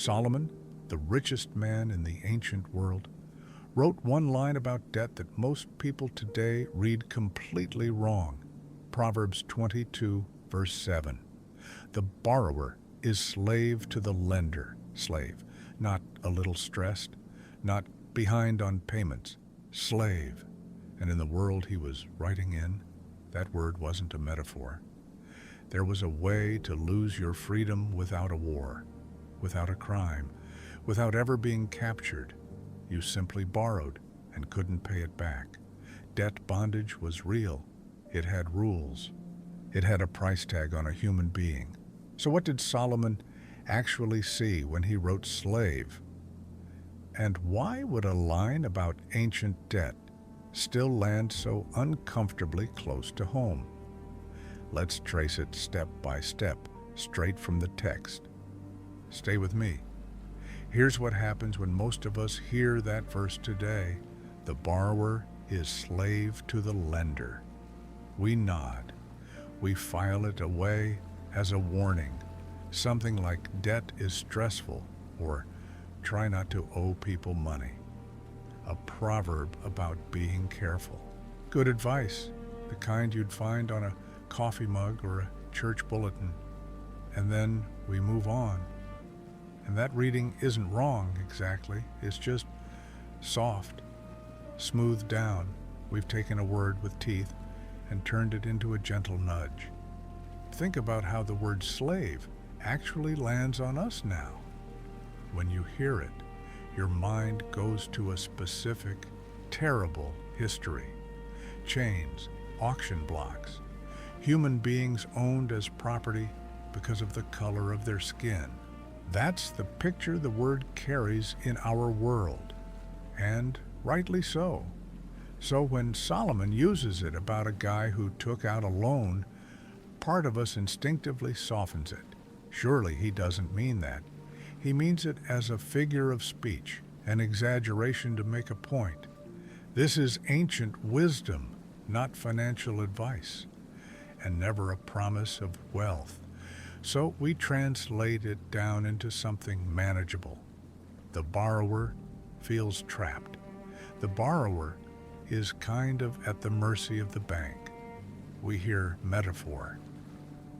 Solomon, the richest man in the ancient world, wrote one line about debt that most people today read completely wrong. Proverbs 22, verse 7. The borrower is slave to the lender. Slave, not a little stressed, not behind on payments. Slave. And in the world he was writing in, that word wasn't a metaphor. There was a way to lose your freedom without a war, without a crime, without ever being captured. You simply borrowed and couldn't pay it back. Debt bondage was real. It had rules. It had a price tag on a human being. So what did Solomon actually see when he wrote slave? And why would a line about ancient debt still land so uncomfortably close to home? Let's trace it step by step, straight from the text. Stay with me. Here's what happens when most of us hear that verse today. The borrower is slave to the lender. We nod. We file it away as a warning. Something like debt is stressful, or try not to owe people money. A proverb about being careful. Good advice, the kind you'd find on a coffee mug or a church bulletin. And then we move on. And that reading isn't wrong exactly. It's just soft, smoothed down. We've taken a word with teeth and turned it into a gentle nudge. Think about how the word slave actually lands on us now. When you hear it, your mind goes to a specific, terrible history. Chains, auction blocks, human beings owned as property because of the color of their skin. That's the picture the word carries in our world, and rightly so. So when Solomon uses it about a guy who took out a loan, part of us instinctively softens it. Surely he doesn't mean that. He means it as a figure of speech, an exaggeration to make a point. This is ancient wisdom, not financial advice, and never a promise of wealth. So we translate it down into something manageable. The borrower feels trapped. The borrower is kind of at the mercy of the bank. We hear metaphor.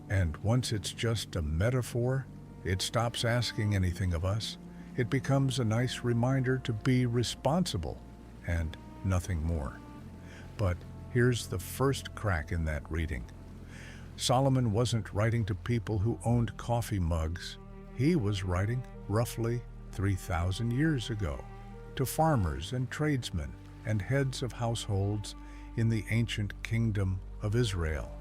And once it's just a metaphor, it stops asking anything of us. It becomes a nice reminder to be responsible and nothing more. But here's the first crack in that reading. Solomon wasn't writing to people who owned coffee mugs. He was writing roughly 3,000 years ago to farmers and tradesmen and heads of households in the ancient kingdom of Israel.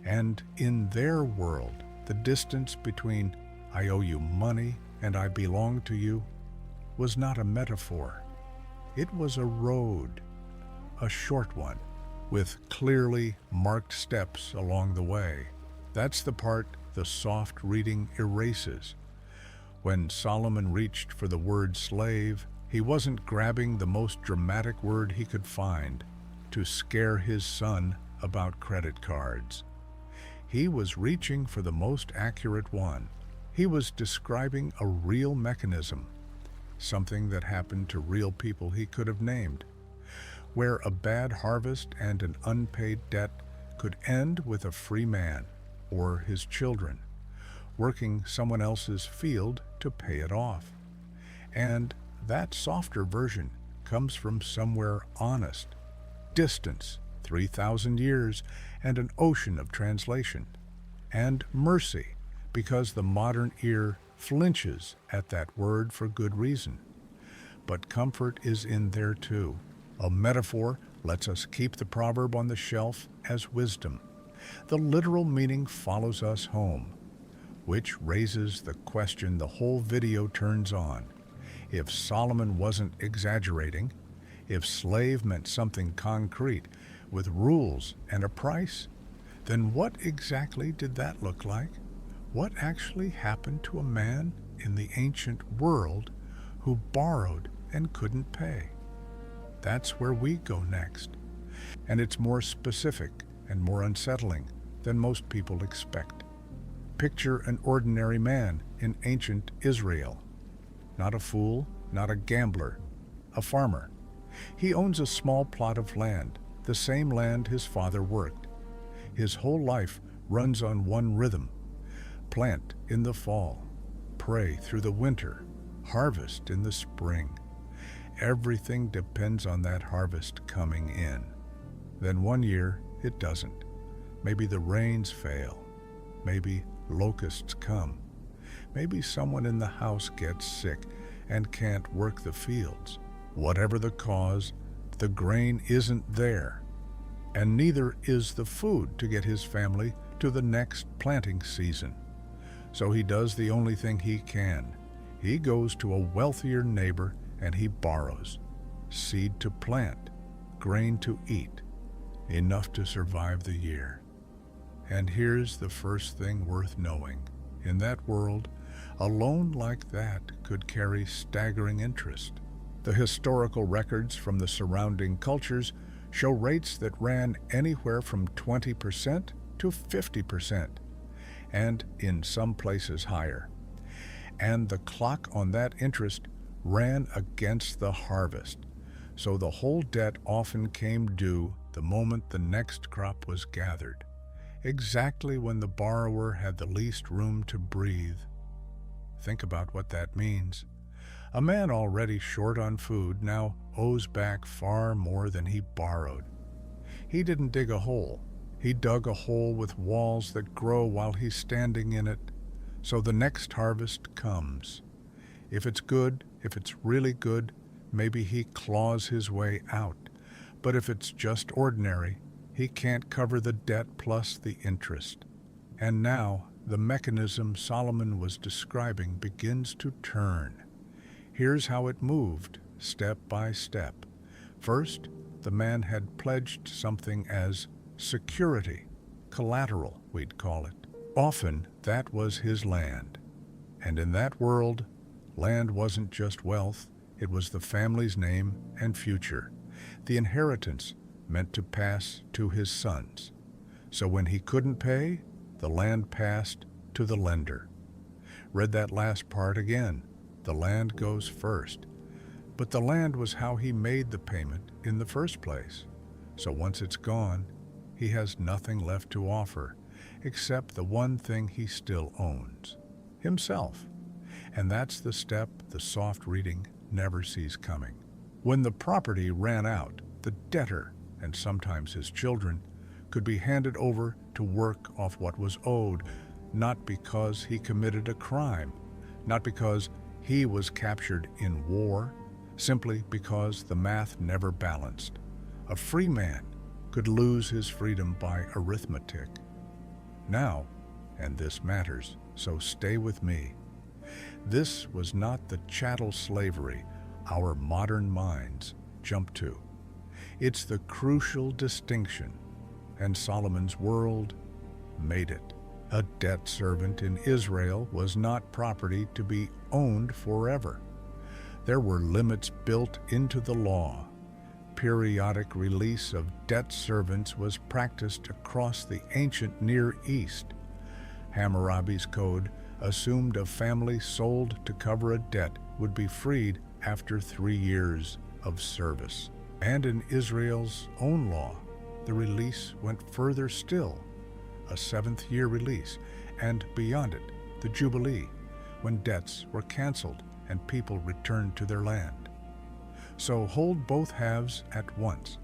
And in their world, the distance between I owe you money and I belong to you was not a metaphor. It was a road, a short one, with clearly marked steps along the way. That's the part the soft reading erases. When Solomon reached for the word slave, he wasn't grabbing the most dramatic word he could find to scare his son about credit cards. He was reaching for the most accurate one. He was describing a real mechanism, something that happened to real people he could have named, where a bad harvest and an unpaid debt could end with a free man or his children working someone else's field to pay it off. And that softer version comes from somewhere honest. Distance, 3,000 years, and an ocean of translation. And mercy, because the modern ear flinches at that word for good reason. But comfort is in there too. A metaphor lets us keep the proverb on the shelf as wisdom. The literal meaning follows us home, which raises the question the whole video turns on. If Solomon wasn't exaggerating, if slave meant something concrete with rules and a price, then what exactly did that look like? What actually happened to a man in the ancient world who borrowed and couldn't pay? That's where we go next. And it's more specific and more unsettling than most people expect. Picture an ordinary man in ancient Israel, not a fool, not a gambler, a farmer. He owns a small plot of land, the same land his father worked. His whole life runs on one rhythm: plant in the fall, pray through the winter, harvest in the spring. Everything depends on that harvest coming in. Then one year it doesn't. Maybe the rains fail. Maybe locusts come. Maybe someone in the house gets sick and can't work the fields. Whatever the cause, the grain isn't there, and neither is the food to get his family to the next planting season. So he does the only thing he can. He goes to a wealthier neighbor and he borrows seed to plant, grain to eat, enough to survive the year. And here's the first thing worth knowing. In that world, a loan like that could carry staggering interest. The historical records from the surrounding cultures show rates that ran anywhere from 20% to 50%, and in some places higher. And the clock on that interest ran against the harvest, so the whole debt often came due the moment the next crop was gathered, exactly when the borrower had the least room to breathe. Think about what that means. A man already short on food now owes back far more than he borrowed. He didn't dig a hole. He dug a hole with walls that grow while he's standing in it. So the next harvest comes. If it's good, if it's really good, maybe he claws his way out. But if it's just ordinary, he can't cover the debt plus the interest. And now the mechanism Solomon was describing begins to turn. Here's how it moved, step by step. First, the man had pledged something as security, collateral, we'd call it. Often, that was his land. And in that world, land wasn't just wealth, it was the family's name and future, the inheritance meant to pass to his sons. So when he couldn't pay, the land passed to the lender. Read that last part again. The land goes first. But the land was how he made the payment in the first place. So once it's gone, he has nothing left to offer except the one thing he still owns, himself. And that's the step the soft reading never sees coming. When the property ran out, the debtor, and sometimes his children, could be handed over to work off what was owed, not because he committed a crime, not because he was captured in war, simply because the math never balanced. A free man could lose his freedom by arithmetic. Now, and this matters, so stay with me, this was not the chattel slavery our modern minds jump to. It's the crucial distinction, and Solomon's world made it. A debt servant in Israel was not property to be owned forever. There were limits built into the law. Periodic release of debt servants was practiced across the ancient Near East. Hammurabi's code assumed a family sold to cover a debt would be freed after 3 years of service. And in Israel's own law, the release went further still, a 7th year release, and beyond it, the Jubilee, when debts were canceled and people returned to their land. So hold both halves at once,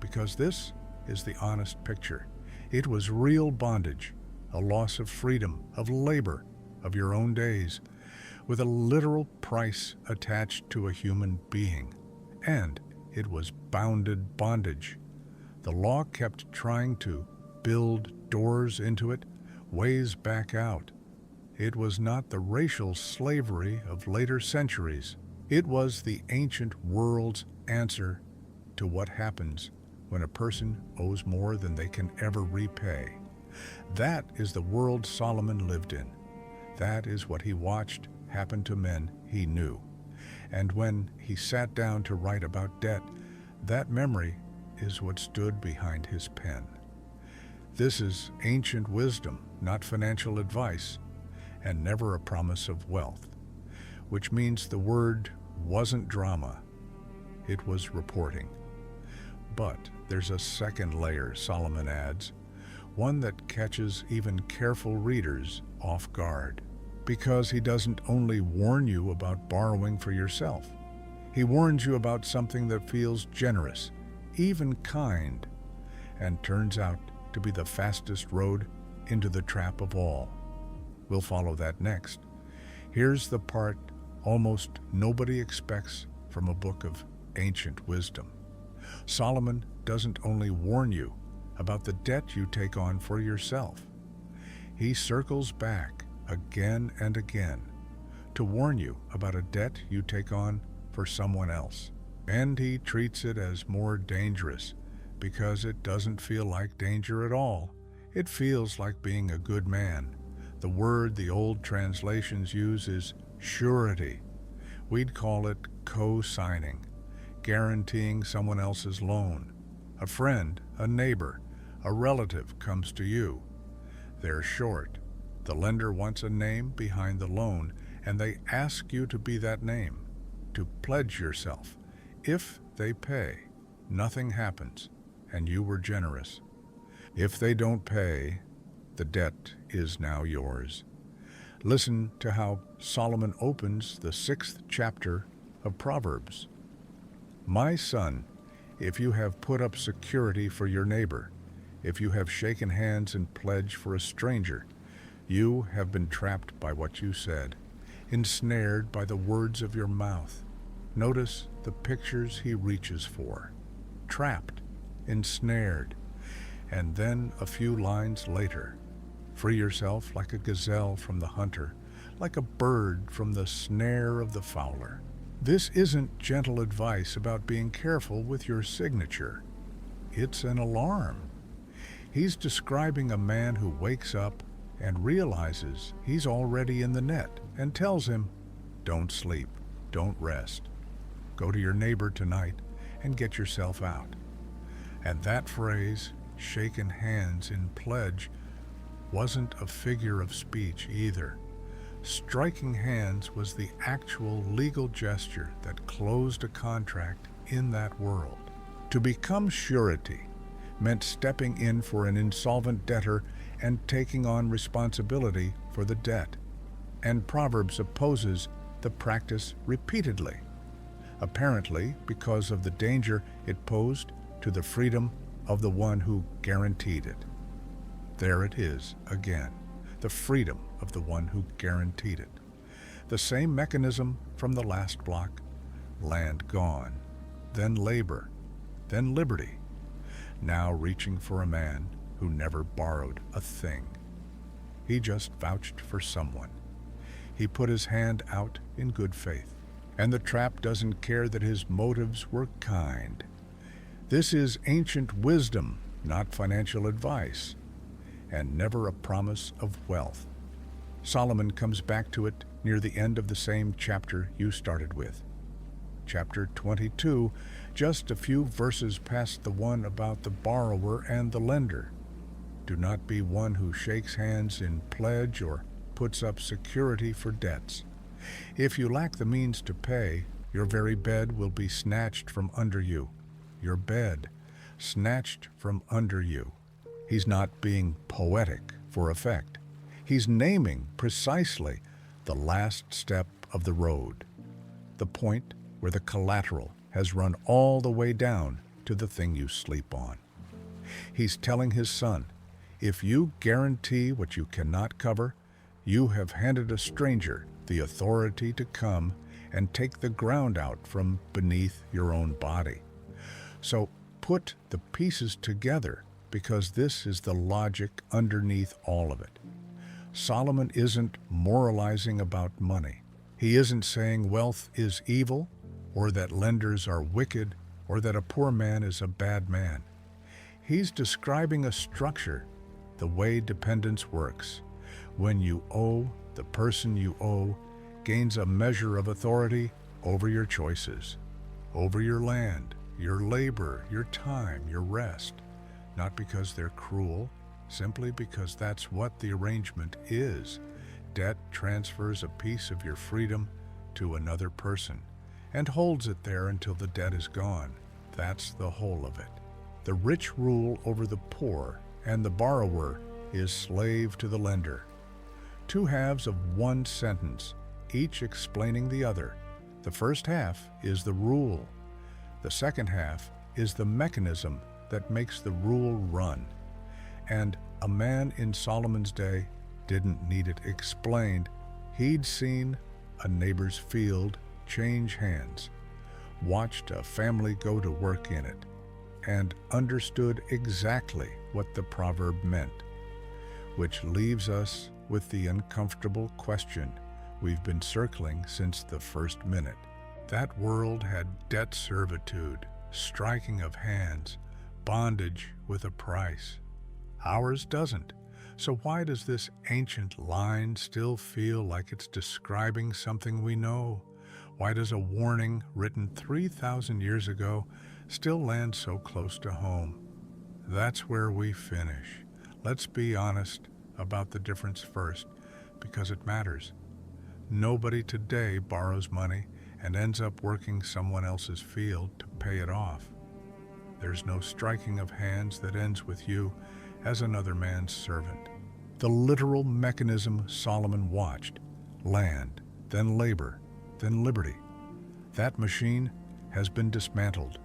because this is the honest picture. It was real bondage, a loss of freedom, of labor, of your own days, with a literal price attached to a human being. And it was bounded bondage. The law kept trying to build doors into it, ways back out. It was not the racial slavery of later centuries. It was the ancient world's answer to what happens when a person owes more than they can ever repay. That is the world Solomon lived in. That is what he watched happen to men he knew. And when he sat down to write about debt, that memory is what stood behind his pen. This is ancient wisdom, not financial advice, and never a promise of wealth. which means the word wasn't drama, it was reporting. But there's a second layer, Solomon adds, one that catches even careful readers off guard. Because he doesn't only warn you about borrowing for yourself, he warns you about something that feels generous, even kind, and turns out to be the fastest road into the trap of all. We'll follow that next. Here's the part almost nobody expects from a book of ancient wisdom. Solomon doesn't only warn you about the debt you take on for yourself. He circles back again and again to warn you about a debt you take on for someone else. And he treats it as more dangerous because it doesn't feel like danger at all. It feels like being a good man. The word the old translations use is surety. We'd call it co-signing, guaranteeing someone else's loan. A friend, a neighbor, a relative comes to you. They're short. The lender wants a name behind the loan, and they ask you to be that name, to pledge yourself. If they pay, nothing happens, and you were generous. If they don't pay, the debt is now yours. Listen to how Solomon opens the 6th chapter of Proverbs. My son, if you have put up security for your neighbor, if you have shaken hands in pledge for a stranger, you have been trapped by what you said, ensnared by the words of your mouth. Notice the pictures he reaches for. Trapped, ensnared, and then a few lines later, free yourself like a gazelle from the hunter, like a bird from the snare of the fowler. This isn't gentle advice about being careful with your signature. It's an alarm. He's describing a man who wakes up and realizes he's already in the net and tells him, don't sleep, don't rest. Go to your neighbor tonight and get yourself out. And that phrase, shaken hands in pledge, wasn't a figure of speech either. Striking hands was the actual legal gesture that closed a contract in that world. To become surety meant stepping in for an insolvent debtor and taking on responsibility for the debt. And Proverbs opposes the practice repeatedly, apparently because of the danger it posed to the freedom of the one who guaranteed it. There it is again, the freedom of the one who guaranteed it. The same mechanism from the last block: land gone, then labor, then liberty. Now reaching for a man who never borrowed a thing. He just vouched for someone. He put his hand out in good faith, and the trap doesn't care that his motives were kind. This is ancient wisdom, not financial advice, and never a promise of wealth. Solomon comes back to it near the end of the same chapter you started with. Chapter 22, just a few verses past the one about the borrower and the lender. Do not be one who shakes hands in pledge or puts up security for debts. If you lack the means to pay, your very bed will be snatched from under you. Your bed, snatched from under you. He's not being poetic for effect. He's naming precisely the last step of the road, the point where the collateral has run all the way down to the thing you sleep on. He's telling his son, if you guarantee what you cannot cover, you have handed a stranger the authority to come and take the ground out from beneath your own body. So put the pieces together, because this is the logic underneath all of it. Solomon isn't moralizing about money. He isn't saying wealth is evil, or that lenders are wicked, or that a poor man is a bad man. He's describing a structure, the way dependence works. When you owe, the person you owe gains a measure of authority over your choices, over your land, your labor, your time, your rest, not because they're cruel, simply because that's what the arrangement is. Debt transfers a piece of your freedom to another person and holds it there until the debt is gone. That's the whole of it. The rich rule over the poor, and the borrower is slave to the lender. Two halves of one sentence, each explaining the other. The first half is the rule. The second half is the mechanism that makes the rule run. And a man in Solomon's day didn't need it explained. He'd seen a neighbor's field change hands, watched a family go to work in it, and understood exactly what the proverb meant. Which leaves us with the uncomfortable question we've been circling since the first minute. That world had debt servitude, striking of hands, bondage with a price. Ours doesn't. So why does this ancient line still feel like it's describing something we know? Why does a warning written 3,000 years ago still land so close to home? That's where we finish. Let's be honest about the difference first, because it matters. Nobody today borrows money and ends up working someone else's field to pay it off. There's no striking of hands that ends with you as another man's servant. The literal mechanism Solomon watched: land, then labor, then liberty. That machine has been dismantled.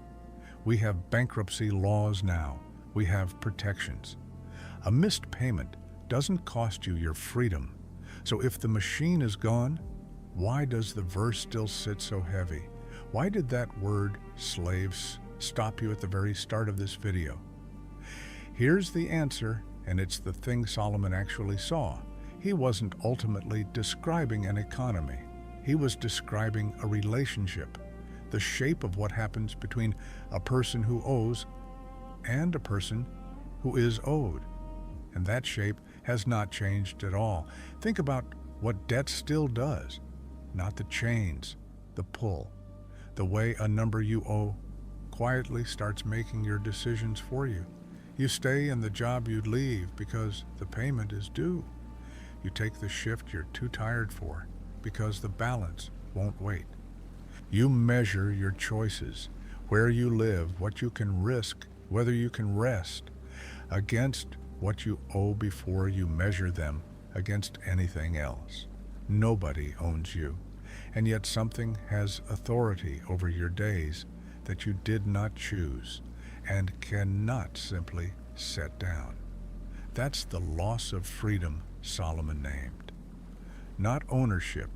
We have bankruptcy laws now. We have protections. A missed payment doesn't cost you your freedom. So if the machine is gone, why does the verse still sit so heavy? Why did that word, slaves, stop you at the very start of this video? Here's the answer, and it's the thing Solomon actually saw. He wasn't ultimately describing an economy. He was describing a relationship, the shape of what happens between a person who owes and a person who is owed. And that shape has not changed at all. Think about what debt still does. Not the chains, the pull. The way a number you owe quietly starts making your decisions for you. You stay in the job you'd leave because the payment is due. You take the shift you're too tired for because the balance won't wait. You measure your choices, where you live, what you can risk, whether you can rest, against what you owe before you measure them against anything else. Nobody owns you, and yet something has authority over your days that you did not choose and cannot simply set down. That's the loss of freedom Solomon named. Not ownership,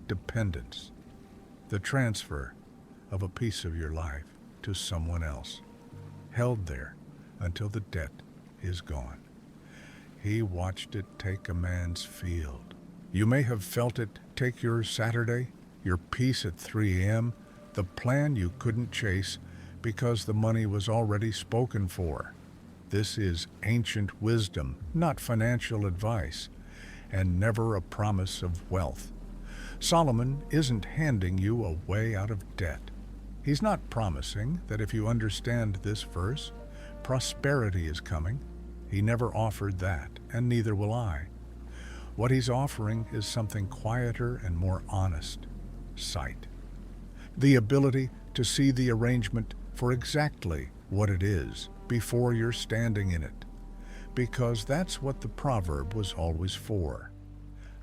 dependence. The transfer of a piece of your life to someone else, held there until the debt is gone. He watched it take a man's field. You may have felt it take your Saturday, your peace at 3 a.m., the plan you couldn't chase because the money was already spoken for. This is ancient wisdom, not financial advice, and never a promise of wealth. Solomon isn't handing you a way out of debt. He's not promising that if you understand this verse, prosperity is coming. He never offered that, and neither will I. What he's offering is something quieter and more honest: sight. The ability to see the arrangement for exactly what it is before you're standing in it. Because that's what the proverb was always for.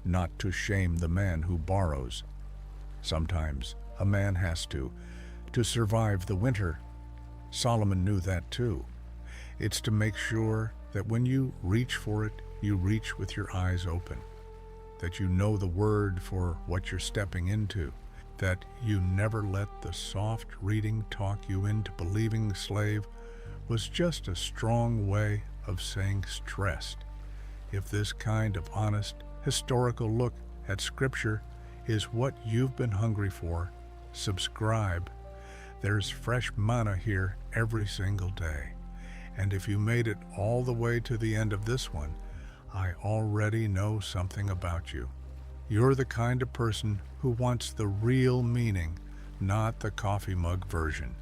Not to shame the man who borrows. Sometimes a man has to survive the winter. Solomon knew that too. It's to make sure that when you reach for it, you reach with your eyes open. That you know the word for what you're stepping into. That you never let the soft reading talk you into believing slave was just a strong way of saying stressed. If this kind of honest, historical look at Scripture is what you've been hungry for, subscribe. There's fresh manna here every single day. And if you made it all the way to the end of this one, I already know something about you. You're the kind of person who wants the real meaning, not the coffee mug version.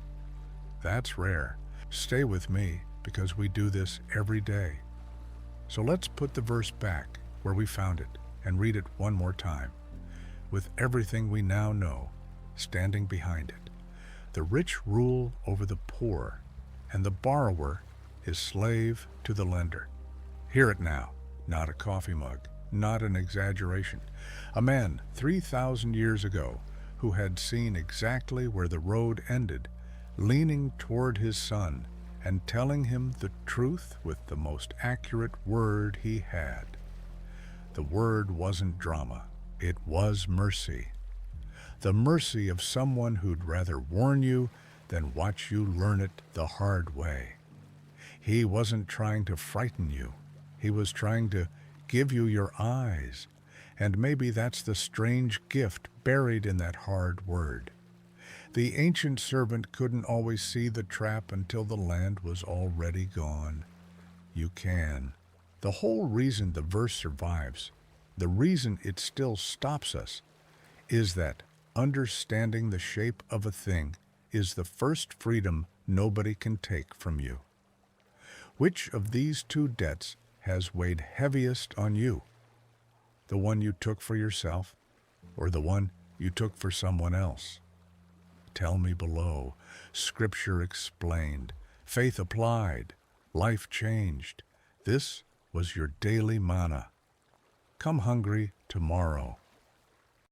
That's rare. Stay with me because we do this every day. So let's put the verse back where we found it and read it one more time. with everything we now know standing behind it. The rich rule over the poor, and the borrower is slave to the lender. Hear it now, not a coffee mug, not an exaggeration. A man 3,000 years ago who had seen exactly where the road ended, leaning toward his son and telling him the truth with the most accurate word he had. The word wasn't drama, it was mercy. The mercy of someone who'd rather warn you than watch you learn it the hard way. He wasn't trying to frighten you. He was trying to give you your eyes. And maybe that's the strange gift buried in that hard word. The ancient servant couldn't always see the trap until the land was already gone. You can. The whole reason the verse survives, the reason it still stops us, is that understanding the shape of a thing is the first freedom nobody can take from you. Which of these two debts has weighed heaviest on you? The one you took for yourself, or the one you took for someone else? Tell me below. Scripture explained, faith applied, life changed. This was your daily manna. Come hungry tomorrow.